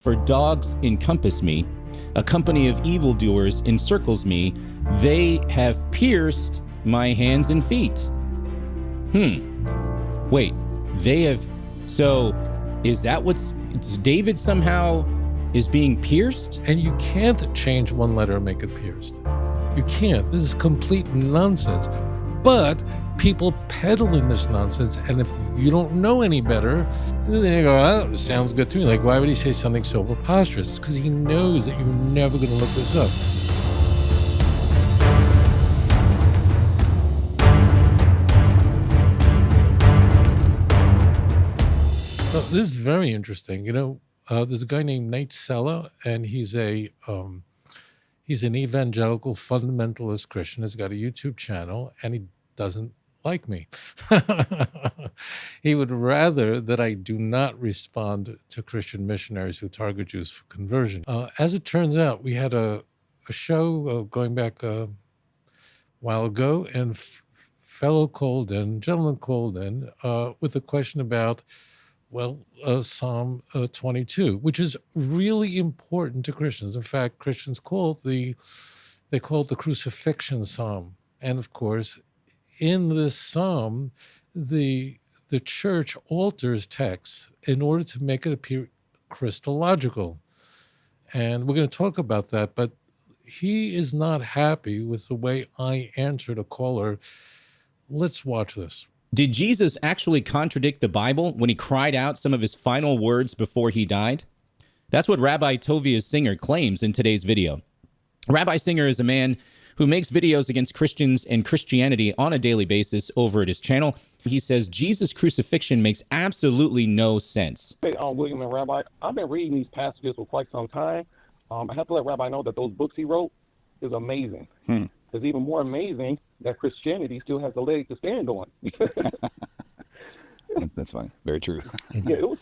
For dogs encompass me, a company of evildoers encircles me. They have pierced my hands and feet. Wait, they have... So, is that what's... David somehow is being pierced? And you can't change one letter and make it pierced. You can't. This is complete nonsense. But people peddle in this nonsense, and if you don't know any better, then you go, oh, it sounds good to me. Like, why would he say something so preposterous? It's because he knows that you're never going to look this up. Well, this is very interesting. You know, there's a guy named Nate Sella, and he's an evangelical fundamentalist Christian. He's got a YouTube channel, and he doesn't like me. He would rather that I do not respond to Christian missionaries who target Jews for conversion. As it turns out, we had a show going back a while ago, and gentleman called in with a question about, Psalm 22, which is really important to Christians. In fact, Christians call it the Crucifixion Psalm. And of course, in this psalm, the church alters texts in order to make it appear Christological. And we're going to talk about that, but he is not happy with the way I answered a caller. Let's watch this. Did Jesus actually contradict the Bible when he cried out some of his final words before he died? That's what Rabbi Tovia Singer claims in today's video. Rabbi Singer is a man who makes videos against Christians and Christianity on a daily basis over at his channel. He says Jesus' crucifixion makes absolutely no sense. Hey, William and Rabbi, I've been reading these passages for quite some time. I have to let Rabbi know that those books he wrote is amazing. It's even more amazing that Christianity still has a leg to stand on. That's funny. Very true. Yeah, it was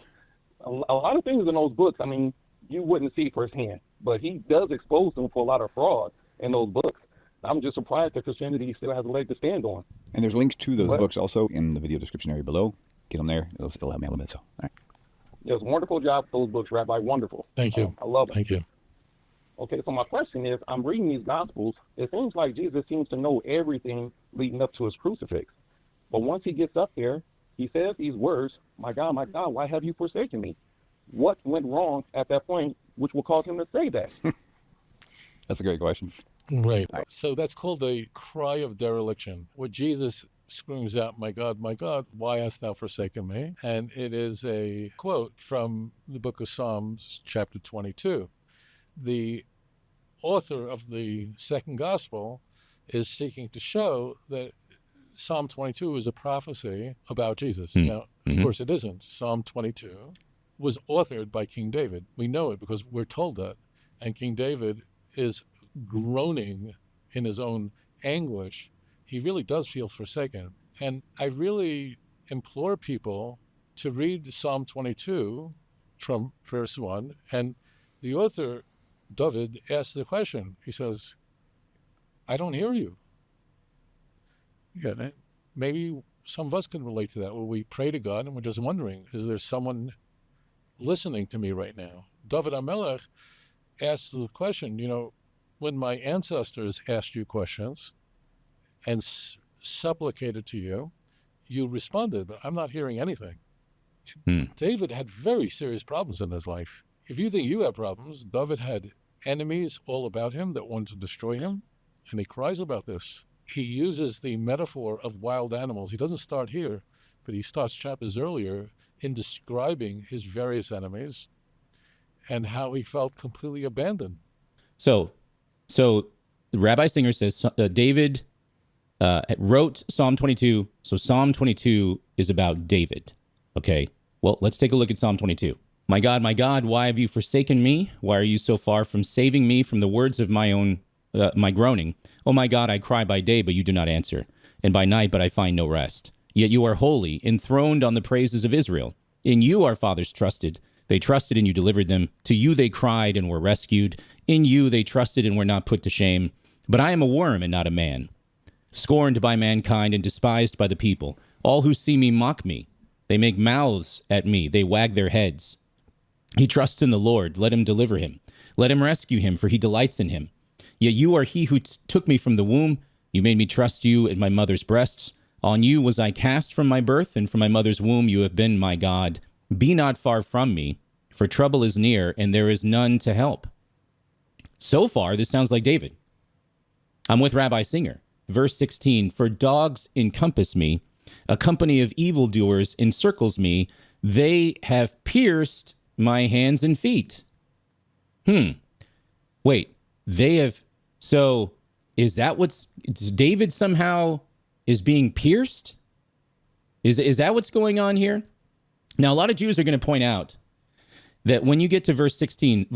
a lot of things in those books. I mean, you wouldn't see firsthand, but he does expose them for a lot of fraud in those books. I'm just surprised that Christianity still has a leg to stand on. And there's links to those books also in the video description area below. Get them there. It'll still help me a little bit. So, all right. It was a wonderful job with those books, Rabbi. Wonderful. Thank you. I love it. Thank you. Okay, so my question is, I'm reading these Gospels. It seems like Jesus seems to know everything leading up to his crucifix. But once he gets up there, he says these words, my God, why have you forsaken me? What went wrong at that point, which will cause him to say that? That's a great question. Right. So that's called a cry of dereliction, where Jesus screams out, my God, why hast thou forsaken me? And it is a quote from the book of Psalms, chapter 22. The author of the second gospel is seeking to show that Psalm 22 is a prophecy about Jesus. Now, of course, it isn't. Psalm 22 was authored by King David. We know it because we're told that. And King David is groaning in his own anguish. He really does feel forsaken. And I really implore people to read Psalm 22 from verse 1. And the author, David, asks the question. He says, I don't hear you. Yeah, maybe some of us can relate to that, where we pray to God and we're just wondering, is there someone listening to me right now? David HaMelech asks the question, when my ancestors asked you questions and supplicated to you, you responded, but I'm not hearing anything. David had very serious problems in his life. If you think you have problems, David had enemies all about him that wanted to destroy him, and he cries about this. He uses the metaphor of wild animals. He doesn't start here, but he starts chapters earlier in describing his various enemies and how he felt completely abandoned. So Rabbi Singer says David wrote Psalm 22, so Psalm 22 is about David. Okay, well, let's take a look at Psalm 22. My God, why have you forsaken me? Why are you so far from saving me from the words of my groaning? Oh my God, I cry by day, but you do not answer, and by night, but I find no rest. Yet you are holy, enthroned on the praises of Israel. In you our fathers trusted. They trusted and you delivered them. To you they cried and were rescued. In you they trusted and were not put to shame. But I am a worm and not a man, scorned by mankind and despised by the people. All who see me mock me. They make mouths at me. They wag their heads. He trusts in the Lord. Let him deliver him. Let him rescue him, for he delights in him. Yet you are he who took me from the womb. You made me trust you in my mother's breasts. On you was I cast from my birth, and from my mother's womb you have been my God. Be not far from me, for trouble is near, and there is none to help. So far, this sounds like David. I'm with Rabbi Singer. Verse 16, for dogs encompass me, a company of evildoers encircles me. They have pierced my hands and feet. Wait, they have, so is that what's, David somehow is being pierced? Is that what's going on here? Now, a lot of Jews are going to point out that when you get to verse 17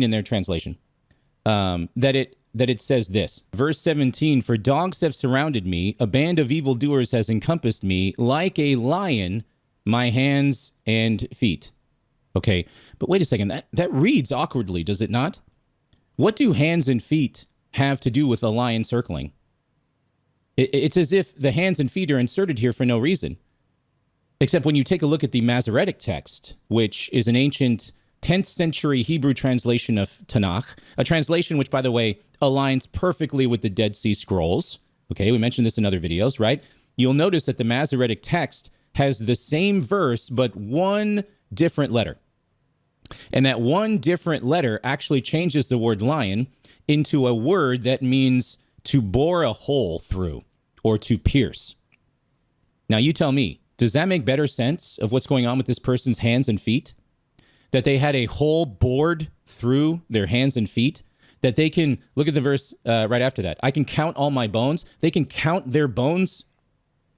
in their translation, that it says this. Verse 17, for dogs have surrounded me, a band of evildoers has encompassed me, like a lion, my hands and feet. Okay, but wait a second, that reads awkwardly, does it not? What do hands and feet have to do with a lion circling? It's as if the hands and feet are inserted here for no reason. Except when you take a look at the Masoretic text, which is an ancient 10th century Hebrew translation of Tanakh, a translation which, by the way, aligns perfectly with the Dead Sea Scrolls. Okay, we mentioned this in other videos, right? You'll notice that the Masoretic text has the same verse, but one different letter. And that one different letter actually changes the word lion into a word that means to bore a hole through or to pierce. Now, you tell me, does that make better sense of what's going on with this person's hands and feet? That they had a hole bored through their hands and feet? That they can, look at the verse right after that. I can count all my bones. They can count their bones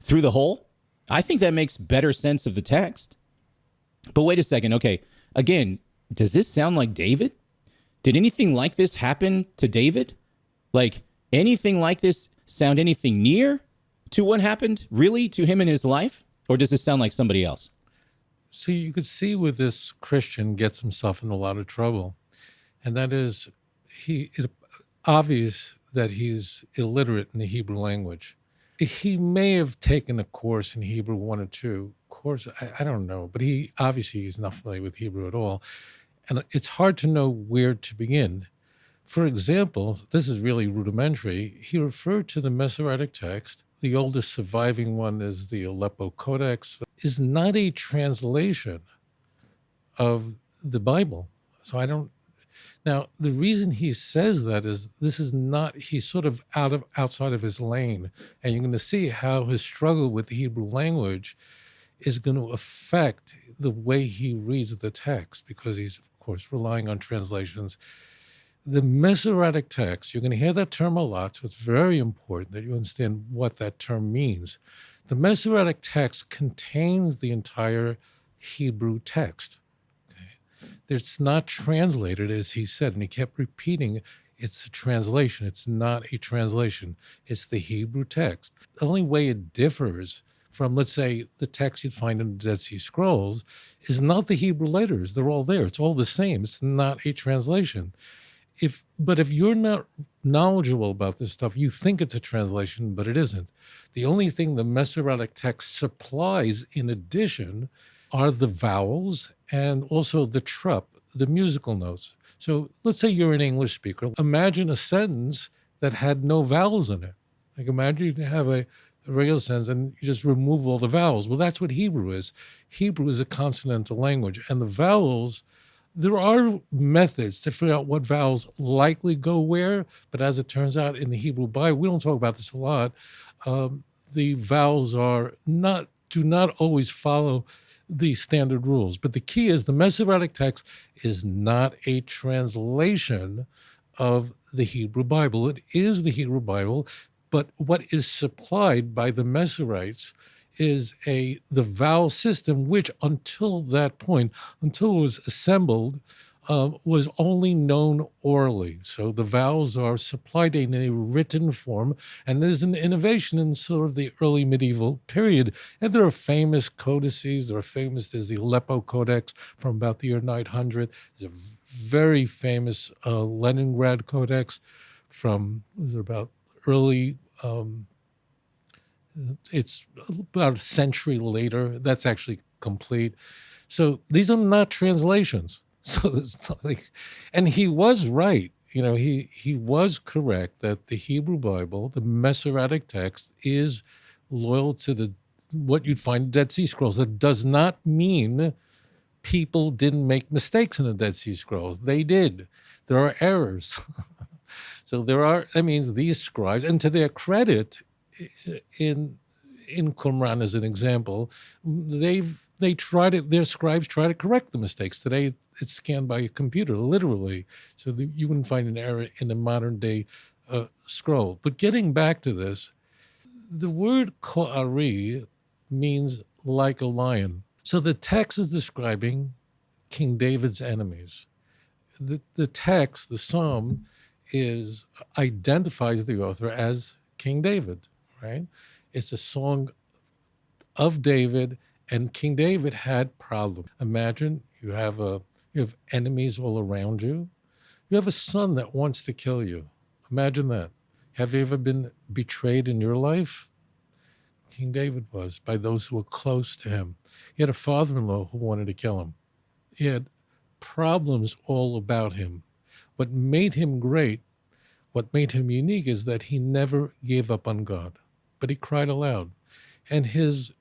through the hole? I think that makes better sense of the text. But wait a second. Okay, again, does this sound like David? Did anything like this happen to David? Like anything like this sound anything near to what happened really to him in his life? Or does this sound like somebody else? So you could see where this Christian gets himself in a lot of trouble. And that is, it's obvious that he's illiterate in the Hebrew language. He may have taken a course in Hebrew 1 or 2. Course, I don't know. But he obviously is not familiar with Hebrew at all. And it's hard to know where to begin. For example, this is really rudimentary. He referred to the Masoretic text. The oldest surviving one is the Aleppo Codex, is not a translation of the Bible. So I don't. Now, the reason he says that is this is not, he's sort of outside of his lane. And you're going to see how his struggle with the Hebrew language is going to affect the way he reads the text, because he's, of course, relying on translations. The Masoretic text, you're going to hear that term a lot, so it's very important that you understand what that term means. The Masoretic text contains the entire Hebrew text. Okay? It's not translated, as he said, and he kept repeating, it's a translation. It's not a translation. It's the Hebrew text. The only way it differs from, let's say, the text you'd find in the Dead Sea Scrolls is not the Hebrew letters. They're all there. It's all the same. It's not a translation. But if you're not knowledgeable about this stuff, you think it's a translation, but it isn't. The only thing the Masoretic text supplies in addition are the vowels and also the trup, the musical notes. So let's say you're an English speaker. Imagine a sentence that had no vowels in it. Like imagine you have a regular sentence and you just remove all the vowels. Well, that's what Hebrew is. Hebrew is a consonantal language, and the vowels, there are methods to figure out what vowels likely go where, but as it turns out in the Hebrew Bible, we don't talk about this a lot, the vowels do not always follow the standard rules. But the key is the Masoretic text is not a translation of the Hebrew Bible. It is the Hebrew Bible, but what is supplied by the Masoretes is the vowel system, which until that point, until it was assembled, was only known orally. So the vowels are supplied in a written form, and there's an innovation in sort of the early medieval period. And there are famous codices. There's the Aleppo Codex from about the year 900. There's a very famous Leningrad Codex from about early it's about a century later. That's actually complete. So these are not translations. So there's nothing, and he was right. He was correct that the Hebrew Bible, the Masoretic text, is loyal to what you'd find in Dead Sea Scrolls. That does not mean people didn't make mistakes in the Dead Sea Scrolls. They did. There are errors. So that means these scribes, and to their credit, in Qumran as an example, their scribes try to correct the mistakes. Today it's scanned by a computer, literally, so that you wouldn't find an error in a modern day scroll. But getting back to this, the word Kari means like a lion. So the text is describing King David's enemies. The text, the psalm, identifies the author as King David, right? It's a song of David, and King David had problems. Imagine you have enemies all around you. You have a son that wants to kill you. Imagine that. Have you ever been betrayed in your life? King David was, by those who were close to him. He had a father-in-law who wanted to kill him. He had problems all about him. What made him great, what made him unique, is that he never gave up on God, but he cried aloud. And his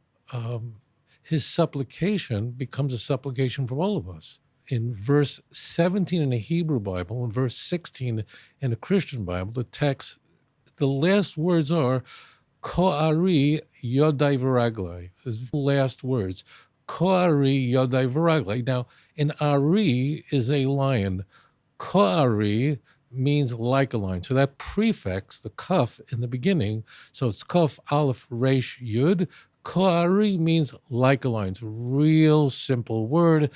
supplication becomes a supplication for all of us. In verse 17 in the Hebrew Bible, and verse 16 in the Christian Bible, the last words are, Kari yodai v'raglai. His last words, Kari yodai v'raglai. Now, an Ari is a lion. Kari means like a lion. So that prefix, the kaf in the beginning, so it's kaf aleph resh yud. Kari means like a lion. It's a real simple word.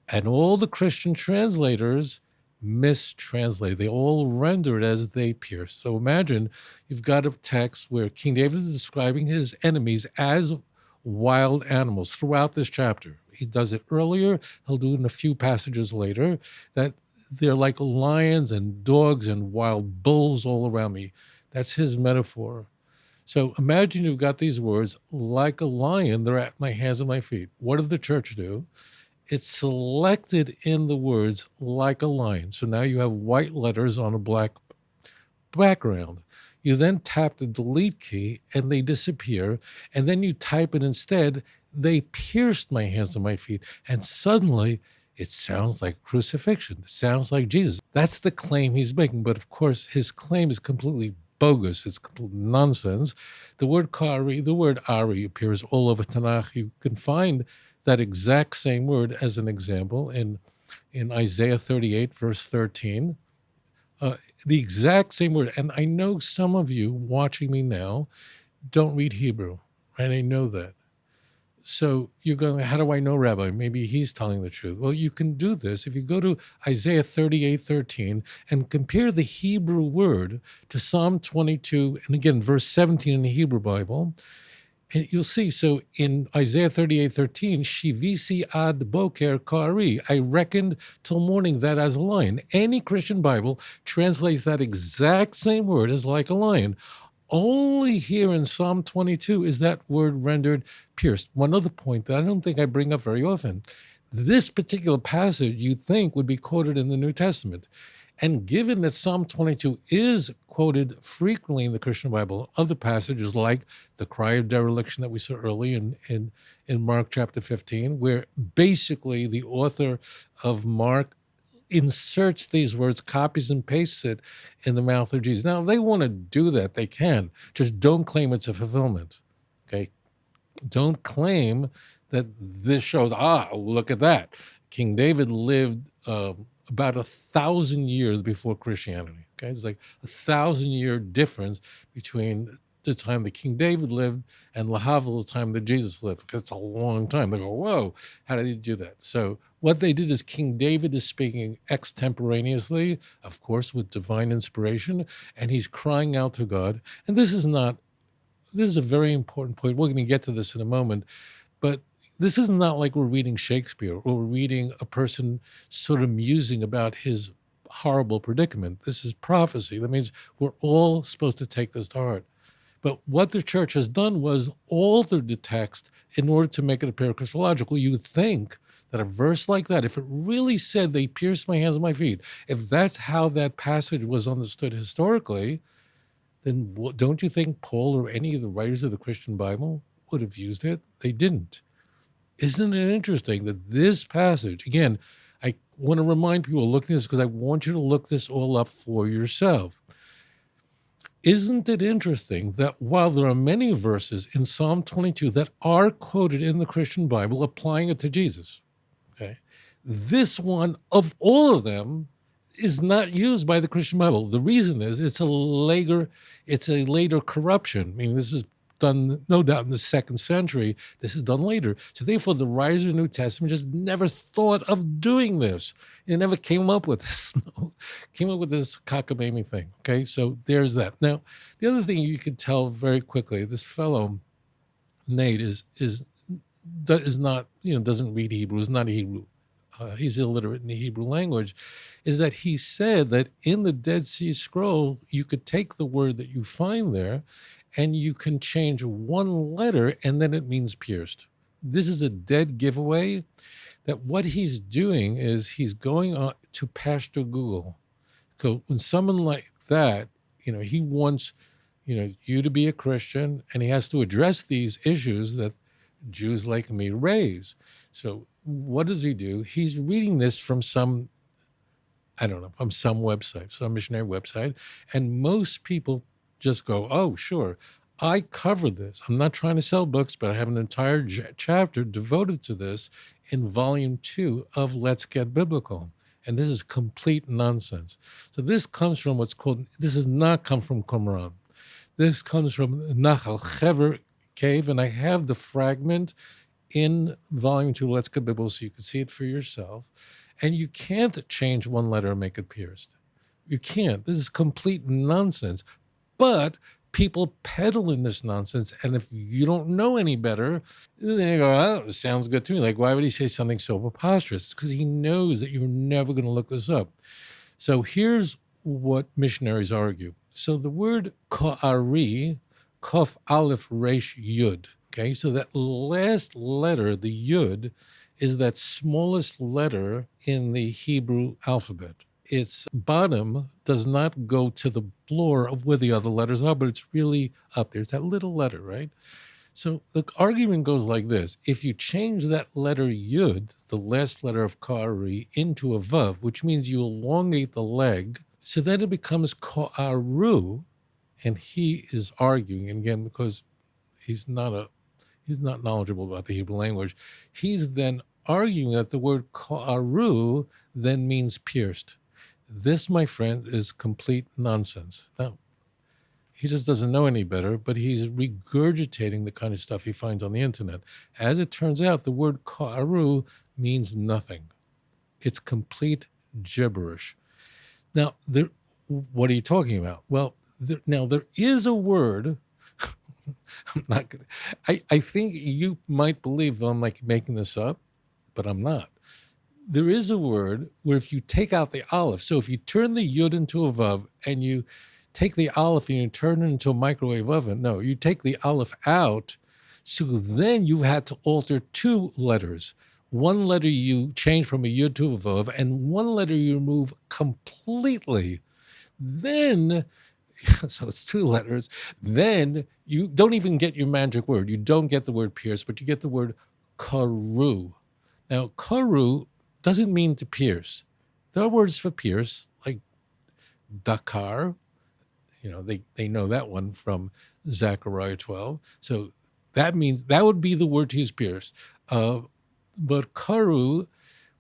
And all the Christian translators mistranslate. They all render it as they pierce. So imagine you've got a text where King David is describing his enemies as wild animals throughout this chapter. He does it earlier. He'll do it in a few passages later, that they're like lions and dogs and wild bulls all around me. That's his metaphor. So imagine you've got these words, like a lion, they're at my hands and my feet. What did the church do? It's selected in the words, like a lion. So now you have white letters on a black background. You then tap the delete key and they disappear. And then you type it instead, they pierced my hands and my feet. And suddenly it sounds like crucifixion. It sounds like Jesus. That's the claim he's making. But of course, his claim is completely bogus. It's complete nonsense. The word Kari, the word Ari appears all over Tanakh. You can find that exact same word as an example in Isaiah 38, verse 13. The exact same word. And I know some of you watching me now don't read Hebrew, right? I know that. So you're going, how do I know, Rabbi? Maybe he's telling the truth. Well, you can do this if you go to Isaiah 38:13 and compare the Hebrew word to Psalm 22, and again, verse 17 in the Hebrew Bible. And you'll see, so in Isaiah 38:13, Shivisi ad boker kari, I reckoned till morning that as a lion. Any Christian Bible translates that exact same word as like a lion. Only here in Psalm 22 is that word rendered pierced. One other point that I don't think I bring up very often. This particular passage you'd think would be quoted in the New Testament. And given that Psalm 22 is quoted frequently in the Christian Bible, other passages like the cry of dereliction that we saw early in Mark chapter 15, where basically the author of Mark inserts these words, copies and pastes it in the mouth of Jesus. Now, if they want to do that, they can. Just don't claim it's a fulfillment, okay? Don't claim that this shows, look at that. King David lived about 1,000 years before Christianity, okay? It's like 1,000-year difference between the time that King David lived and Lahavdil, the time that Jesus lived, because it's a long time. They go, whoa, how did he do that? So what they did is King David is speaking extemporaneously, of course, with divine inspiration, and he's crying out to God. And this is a very important point. We're going to get to this in a moment, but this is not like we're reading Shakespeare or we're reading a person sort of musing about his horrible predicament. This is prophecy. That means we're all supposed to take this to heart. But what the church has done was altered the text in order to make it appear Christological. You would think that a verse like that, if it really said they pierced my hands and my feet, if that's how that passage was understood historically, then don't you think Paul or any of the writers of the Christian Bible would have used it? They didn't. Isn't it interesting that this passage, again, I want to remind people looking at this because I want you to look this all up for yourself. Isn't it interesting that while there are many verses in Psalm 22 that are quoted in the Christian Bible applying it to Jesus, okay, this one of all of them is not used by the Christian Bible. The reason is it's a later corruption. I mean, this is done, no doubt, in the 2nd century. This is done later. So therefore, the writers of the New Testament just never thought of doing this. They never came up with this. Came up with this cockamamie thing. Okay, so there's that. Now, the other thing you can tell very quickly, this fellow Nate is not, doesn't read Hebrew. Is not a Hebrew. He's illiterate in the Hebrew language, is that he said that in the Dead Sea Scroll, you could take the word that you find there and you can change one letter and then it means pierced. This is a dead giveaway that what he's doing is he's going on to Pastor Google. So when someone like that, he wants, you to be a Christian, and he has to address these issues that Jews like me raise. So what does he do? He's reading this from some website, some missionary website, and most people just go, oh, sure, I covered this. I'm not trying to sell books, but I have an entire chapter devoted to this in volume 2 of Let's Get Biblical. And this is complete nonsense. So this comes from this does not come from Qumran. This comes from Nahal Chever cave, and I have the fragment in volume 2, Let's Get Biblical, so you can see it for yourself. And you can't change one letter and make it pierced. You can't. This is complete nonsense. But people peddle in this nonsense, and if you don't know any better, then you go, oh, it sounds good to me. Like, why would he say something so preposterous? Because he knows that you're never going to look this up. So here's what missionaries argue. So the word Kari, Kof Aleph Resh Yud, okay? So that last letter, the Yud, is that smallest letter in the Hebrew alphabet. Its bottom does not go to the floor of where the other letters are, but it's really up there. It's that little letter, right? So the argument goes like this. If you change that letter Yud, the last letter of Kari, into a Vav, which means you elongate the leg, so then it becomes Ka'aru, and he is arguing, and again, because he's not knowledgeable about the Hebrew language, he's then arguing that the word Ka'aru then means pierced. This, my friend, is complete nonsense. Now, he just doesn't know any better, but he's regurgitating the kind of stuff he finds on the internet. As it turns out, the word Ka'aru means nothing. It's complete gibberish. Now, what are you talking about? Well, there is a word. I'm not gonna. I think you might believe that I'm like making this up, but I'm not. There is a word where if you take out the aleph, so if you turn the yud into a vav and you take the aleph and you turn it into a microwave oven, no, you take the aleph out, so then you had to alter 2 letters. One letter you change from a yud to a vav, and one letter you remove completely. Then, so it's 2 letters, then you don't even get your magic word. You don't get the word pierce, but you get the word karu. Now, karu doesn't mean to pierce. There are words for pierce, like dakar. They know that one from Zechariah 12. So that means that would be the word to use pierce. But karu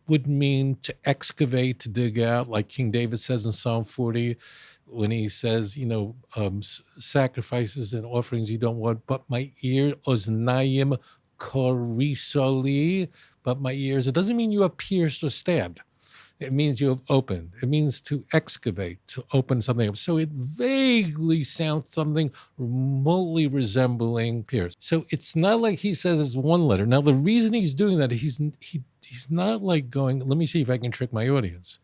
would mean to excavate, to dig out, like King David says in Psalm 40, when he says, sacrifices and offerings you don't want, but my ear, oznayim korisoli, but my ears. It doesn't mean you have pierced or stabbed. It means you have opened. It means to excavate, to open something up. So it vaguely sounds something remotely resembling pierce. So it's not like he says it's one letter. Now, the reason he's doing that, he's not like going, let me see if I can trick my audience.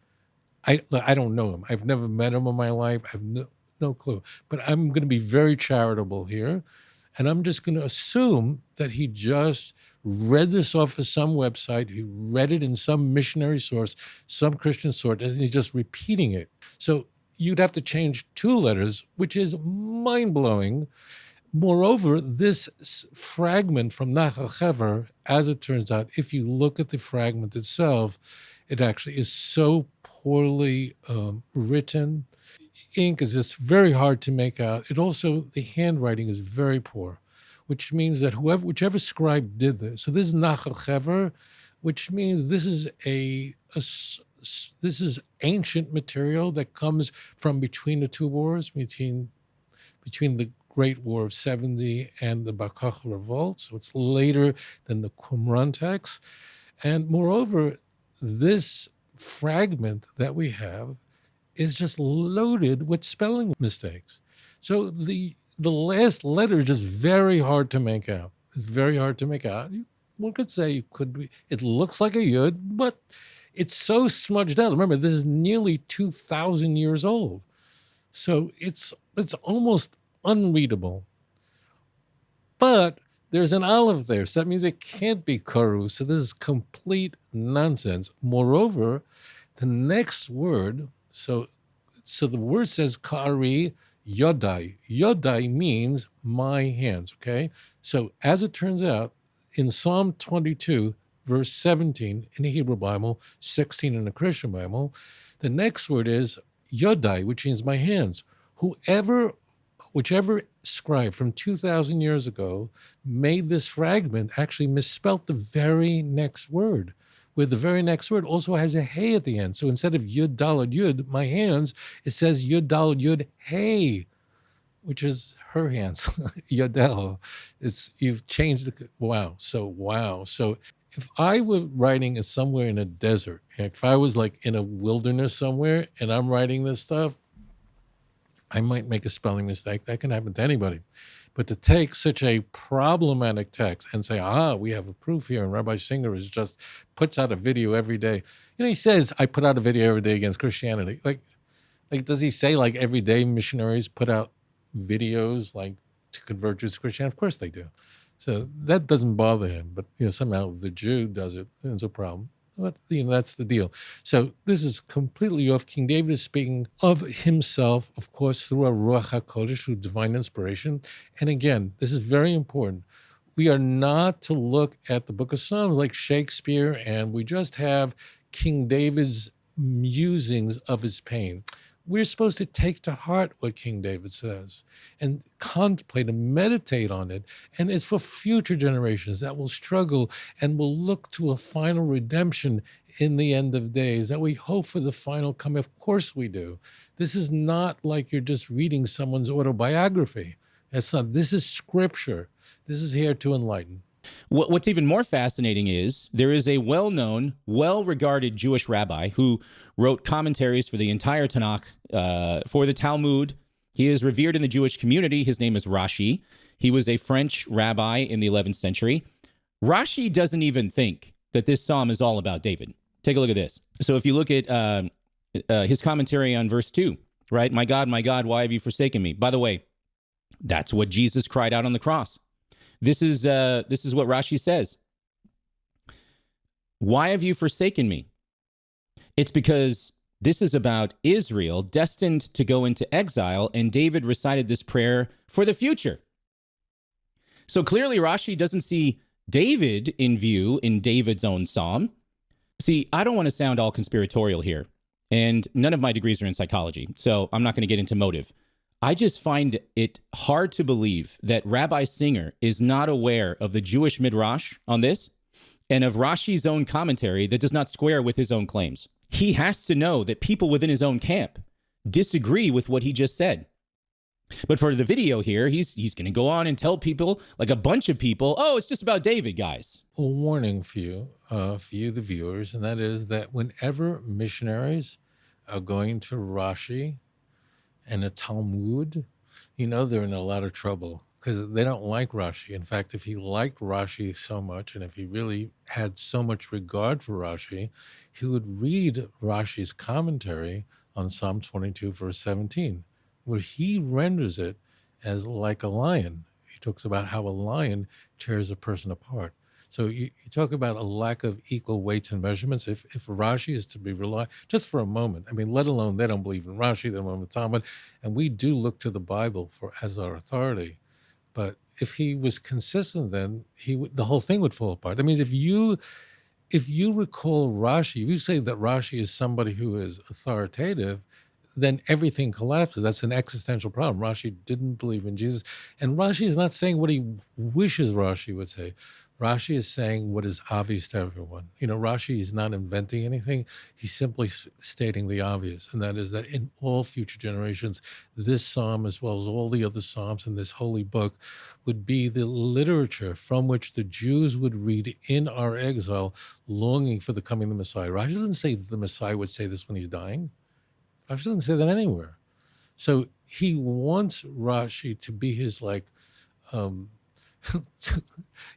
I don't know him. I've never met him in my life. I have no clue. But I'm going to be very charitable here. And I'm just going to assume that he just read this off of some website, he read it in some missionary source, some Christian source, and he's just repeating it. So you'd have to change 2 letters, which is mind-blowing. Moreover, this fragment from Nachal Hever, as it turns out, if you look at the fragment itself, it actually is so poorly written. Ink is just very hard to make out. It also, the handwriting is very poor, which means that whichever scribe did this, so this is Nachal Hever, which means this is this is ancient material that comes from between the 2 wars, between the Great War of 70 and the Bar Kokhba revolt. So it's later than the Qumran text. And moreover, this fragment that we have is just loaded with spelling mistakes. So the last letter is just very hard to make out. It's very hard to make out. One could say it could be, it looks like a yud, but it's so smudged out. Remember, this is nearly 2,000 years old. So it's almost unreadable. But there's an aleph there, so that means it can't be karu. So this is complete nonsense. Moreover, the next word, so the word says Kari Yodai. Yodai means my hands, okay? So as it turns out, in Psalm 22, verse 17 in the Hebrew Bible, 16 in the Christian Bible, the next word is Yodai, which means my hands. Whichever scribe from 2,000 years ago made this fragment actually misspelt the very next word, where the very next word also has a hey at the end. So instead of yud dalad yud, my hands, it says yud dalad yud hey, which is her hands, yodel. You've changed the, wow. So if I were writing somewhere in a desert, if I was like in a wilderness somewhere and I'm writing this stuff, I might make a spelling mistake. That can happen to anybody. But to take such a problematic text and say, we have a proof here, and Rabbi Singer puts out a video every day. He says, I put out a video every day against Christianity. Like, does he say like every day missionaries put out videos like to convert Jews to Christianity? Of course they do. So that doesn't bother him. But somehow the Jew does it. It's a problem. But that's the deal. So this is completely off. King David is speaking of himself, of course, through a Ruach HaKodesh, through divine inspiration. And again, this is very important. We are not to look at the book of Psalms like Shakespeare, and we just have King David's musings of his pain. We're supposed to take to heart what King David says and contemplate and meditate on it. And it's for future generations that will struggle and will look to a final redemption in the end of days, that we hope for the final coming. Of course we do. This is not like you're just reading someone's autobiography. That's not. This is scripture. This is here to enlighten. What's even more fascinating is there is a well-known, well-regarded Jewish rabbi who wrote commentaries for the entire Tanakh, for the Talmud. He is revered in the Jewish community. His name is Rashi. He was a French rabbi in the 11th century. Rashi doesn't even think that this psalm is all about David. Take a look at this. So if you look at his commentary on verse 2, right? My God, why have you forsaken me? By the way, that's what Jesus cried out on the cross. This is what Rashi says. Why have you forsaken me? It's because this is about Israel destined to go into exile, and David recited this prayer for the future. So clearly Rashi doesn't see David in view in David's own psalm. See, I don't want to sound all conspiratorial here, and none of my degrees are in psychology, so I'm not going to get into motive. I just find it hard to believe that Rabbi Singer is not aware of the Jewish midrash on this and of Rashi's own commentary that does not square with his own claims. He has to know that people within his own camp disagree with what he just said. But for the video here, he's going to go on and tell people, like a bunch of people, it's just about David, guys. A warning for you, the viewers, and that is that whenever missionaries are going to Rashi and the Talmud, they're in a lot of trouble because they don't like Rashi. In fact, if he liked Rashi so much, and if he really had so much regard for Rashi, he would read Rashi's commentary on Psalm 22, verse 17, where he renders it as like a lion. He talks about how a lion tears a person apart. So you talk about a lack of equal weights and measurements. If Rashi is to be relied, just for a moment, I mean, let alone they don't believe in Rashi, they don't believe in Talmud, and we do look to the Bible as our authority. But if he was consistent, then the whole thing would fall apart. That means if you recall Rashi, if you say that Rashi is somebody who is authoritative, then everything collapses. That's an existential problem. Rashi didn't believe in Jesus. And Rashi is not saying what he wishes Rashi would say. Rashi is saying what is obvious to everyone. Rashi is not inventing anything. He's simply stating the obvious, and that is that in all future generations, this psalm, as well as all the other psalms in this holy book, would be the literature from which the Jews would read in our exile, longing for the coming of the Messiah. Rashi doesn't say that the Messiah would say this when he's dying. Rashi doesn't say that anywhere. So he wants Rashi to be his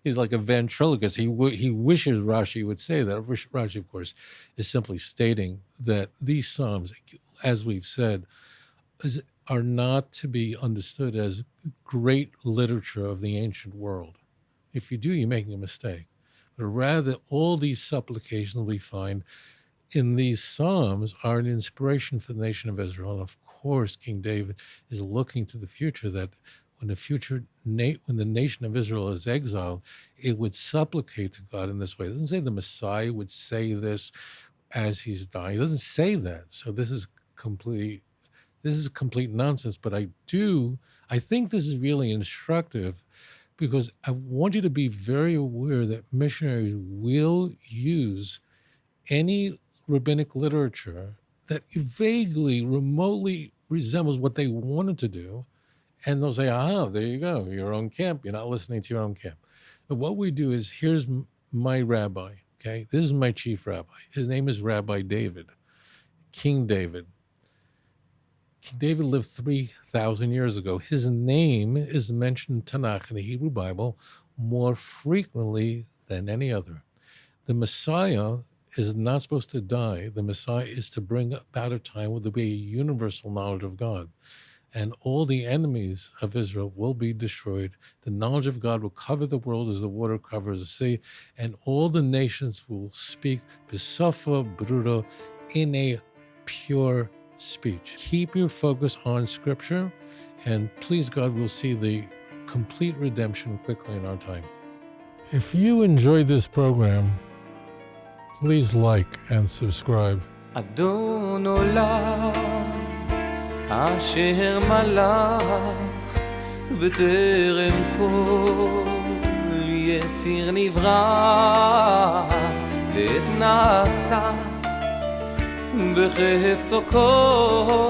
he's like a ventriloquist. He wishes Rashi would say that. Rashi, of course, is simply stating that these psalms, as we've said, are not to be understood as great literature of the ancient world. If you do, you're making a mistake. But rather, all these supplications we find in these psalms are an inspiration for the nation of Israel. And of course, King David is looking to the future, that when the nation of Israel is exiled, it would supplicate to God in this way. It doesn't say the Messiah would say this as he's dying. It doesn't say that. So this is complete nonsense. But I think this is really instructive, because I want you to be very aware that missionaries will use any rabbinic literature that vaguely, remotely resembles what they wanted to do, and they'll say, there you go, your own camp. You're not listening to your own camp. But what we do is, here's my rabbi, okay? This is my chief rabbi. His name is Rabbi David, King David. King David lived 3,000 years ago. His name is mentioned in Tanakh, in the Hebrew Bible, more frequently than any other. The Messiah is not supposed to die. The Messiah is to bring about a time where there will be a universal knowledge of God. And all the enemies of Israel will be destroyed. The knowledge of God will cover the world as the water covers the sea. And all the nations will speak b'safa brura, in a pure speech. Keep your focus on Scripture, and please God, we'll see the complete redemption quickly in our time. If you enjoyed this program, please like and subscribe. אדון עולם אשר מלך בטרם כל יציר נברא לעת נעשה בחפצו כל